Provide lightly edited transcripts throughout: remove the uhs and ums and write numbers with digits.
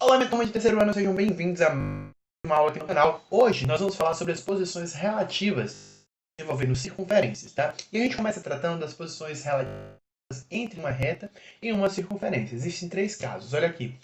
Olá, minha turma de terceiro ano, sejam bem-vindos a uma aula aqui no canal. Hoje nós vamos falar sobre as posições relativas envolvendo circunferências, tá? E a gente começa tratando das posições relativas entre uma reta e uma circunferência. Existem três casos, olha aqui.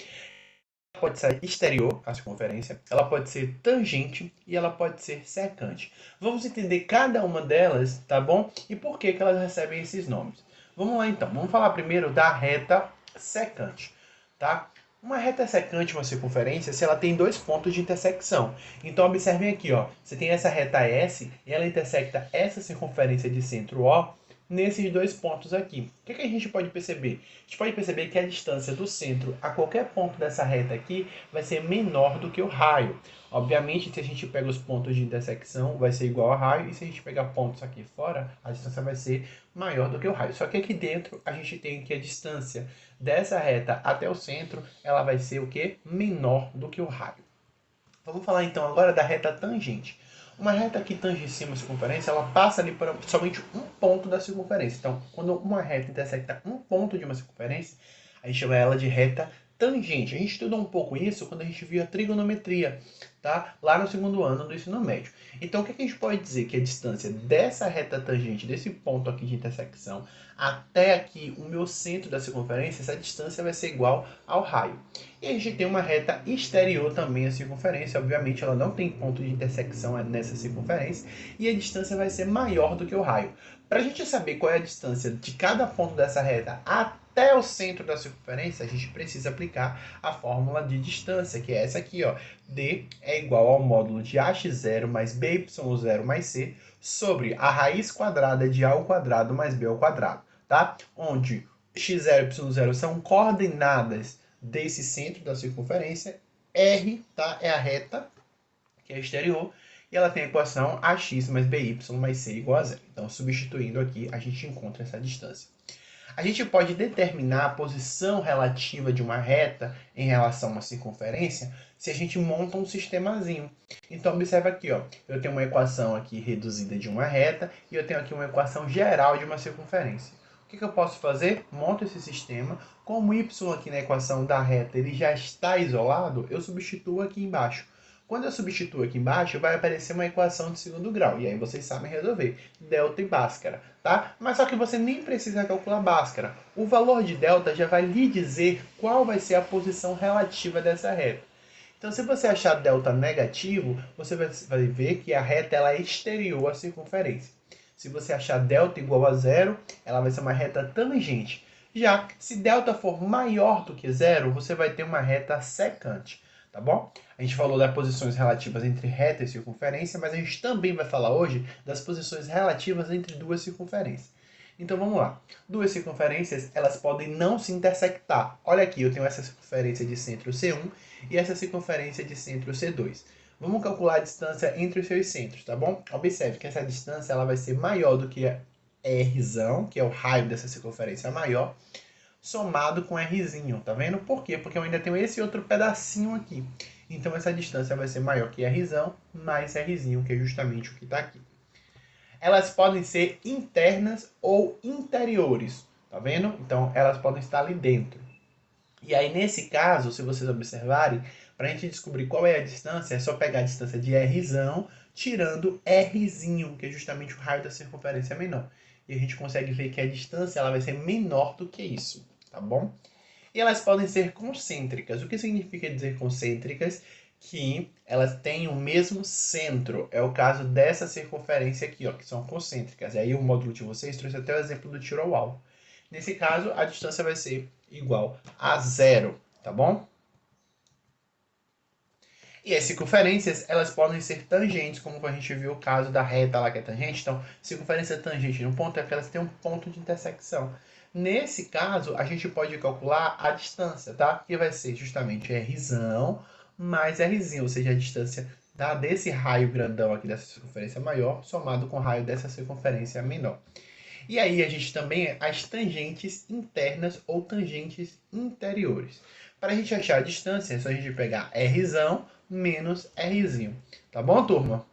Ela pode ser exterior, a circunferência, ela pode ser tangente e ela pode ser secante. Vamos entender cada uma delas, tá bom? E por que elas recebem esses nomes. Vamos lá então, vamos falar primeiro da reta secante, tá? Uma reta secante, uma circunferência, se ela tem dois pontos de intersecção. Então, observem aqui, ó. Você tem essa reta S e ela intersecta essa circunferência de centro O nesses dois pontos aqui. O que a gente pode perceber? A gente pode perceber que a distância do centro a qualquer ponto dessa reta aqui vai ser menor do que o raio. Obviamente, se a gente pega os pontos de intersecção, vai ser igual ao raio. E se a gente pegar pontos aqui fora, a distância vai ser maior do que o raio. Só que aqui dentro, a gente tem que a distância dessa reta até o centro, ela vai ser o quê? Menor do que o raio. Vamos falar então agora da reta tangente. Uma reta que tangencia uma circunferência, ela passa ali por somente um ponto da circunferência. Então, quando uma reta intersecta um ponto de uma circunferência, a gente chama ela de reta tangente. A gente estudou um pouco isso quando a gente viu a trigonometria, tá? Lá no segundo ano do ensino médio. Então, o que a gente pode dizer? Que a distância dessa reta tangente, desse ponto aqui de intersecção, até aqui o meu centro da circunferência, essa distância vai ser igual ao raio. E a gente tem uma reta exterior também à circunferência, obviamente ela não tem ponto de intersecção nessa circunferência, e a distância vai ser maior do que o raio. Para a gente saber qual é a distância de cada ponto dessa reta até o centro da circunferência, a gente precisa aplicar a fórmula de distância, que é essa aqui, ó. D é igual ao módulo de AX0 mais BY0 mais C sobre a raiz quadrada de A ao quadrado mais B ao quadrado, tá? Onde x0 e y0 são coordenadas desse centro da circunferência. R, tá? É a reta, que é exterior, e ela tem a equação ax mais by mais c igual a zero. Então, substituindo aqui, a gente encontra essa distância. A gente pode determinar a posição relativa de uma reta em relação a uma circunferência se a gente monta um sistemazinho. Então, observa aqui, ó. Eu tenho uma equação aqui reduzida de uma reta e eu tenho aqui uma equação geral de uma circunferência. O que eu posso fazer? Monto esse sistema. Como y aqui na equação da reta ele já está isolado, eu substituo aqui embaixo. Quando eu substituo aqui embaixo, vai aparecer uma equação de segundo grau. E aí vocês sabem resolver. Delta e Bhaskara, tá? Mas só que você nem precisa calcular Bhaskara. O valor de delta já vai lhe dizer qual vai ser a posição relativa dessa reta. Então, se você achar delta negativo, você vai ver que a reta ela é exterior à circunferência. Se você achar delta igual a zero, ela vai ser uma reta tangente. Já se delta for maior do que zero, você vai ter uma reta secante, tá bom? A gente falou das posições relativas entre reta e circunferência, mas a gente também vai falar hoje das posições relativas entre duas circunferências. Então vamos lá. Duas circunferências, elas podem não se intersectar. Olha aqui, eu tenho essa circunferência de centro C1 e essa circunferência de centro C2. Vamos calcular a distância entre os seus centros, tá bom? Observe que essa distância ela vai ser maior do que R, que é o raio dessa circunferência maior, somado com Rzinho, tá vendo? Por quê? Porque eu ainda tenho esse outro pedacinho aqui. Então essa distância vai ser maior que Rzão mais Rzinho, que é justamente o que está aqui. Elas podem ser internas ou interiores, tá vendo? Então elas podem estar ali dentro. E aí nesse caso, se vocês observarem, para a gente descobrir qual é a distância, é só pegar a distância de Rzão, tirando Rzinho, que é justamente o raio da circunferência menor. E a gente consegue ver que a distância ela vai ser menor do que isso, tá bom? E elas podem ser concêntricas. O que significa dizer concêntricas? Que elas têm o mesmo centro. É o caso dessa circunferência aqui, ó, que são concêntricas. E aí o módulo de vocês trouxe até o exemplo do tiro ao alvo. Nesse caso, a distância vai ser igual a zero, tá bom? E as circunferências, elas podem ser tangentes, como a gente viu o caso da reta lá que é tangente. Então, circunferência tangente no ponto é que elas têm um ponto de intersecção. Nesse caso, a gente pode calcular a distância, tá? Que vai ser justamente Rzão mais Rzinho, ou seja, a distância desse raio grandão aqui dessa circunferência maior, somado com o raio dessa circunferência menor. E aí a gente também as tangentes internas ou tangentes interiores. Para a gente achar a distância, é só a gente pegar Rzão menos Rzinho. Tá bom, turma?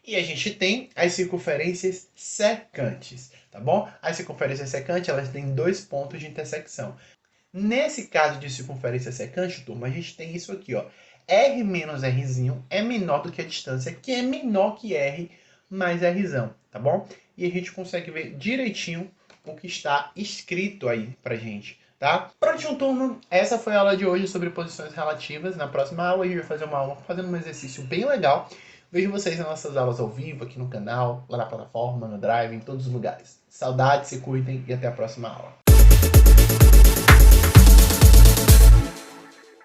E a gente tem as circunferências secantes, tá bom? As circunferências secantes, elas têm dois pontos de intersecção. Nesse caso de circunferência secante, turma, a gente tem isso aqui, ó. R menos Rzinho é menor do que a distância, que é menor que R mais Rzão, tá bom? E a gente consegue ver direitinho o que está escrito aí pra gente, tá? Prontinho, turma. Essa foi a aula de hoje sobre posições relativas. Na próxima aula a gente vai fazer uma aula fazendo um exercício bem legal. Vejo vocês nas nossas aulas ao vivo, aqui no canal, lá na plataforma, no Drive, em todos os lugares. Saudades, se cuidem e até a próxima aula.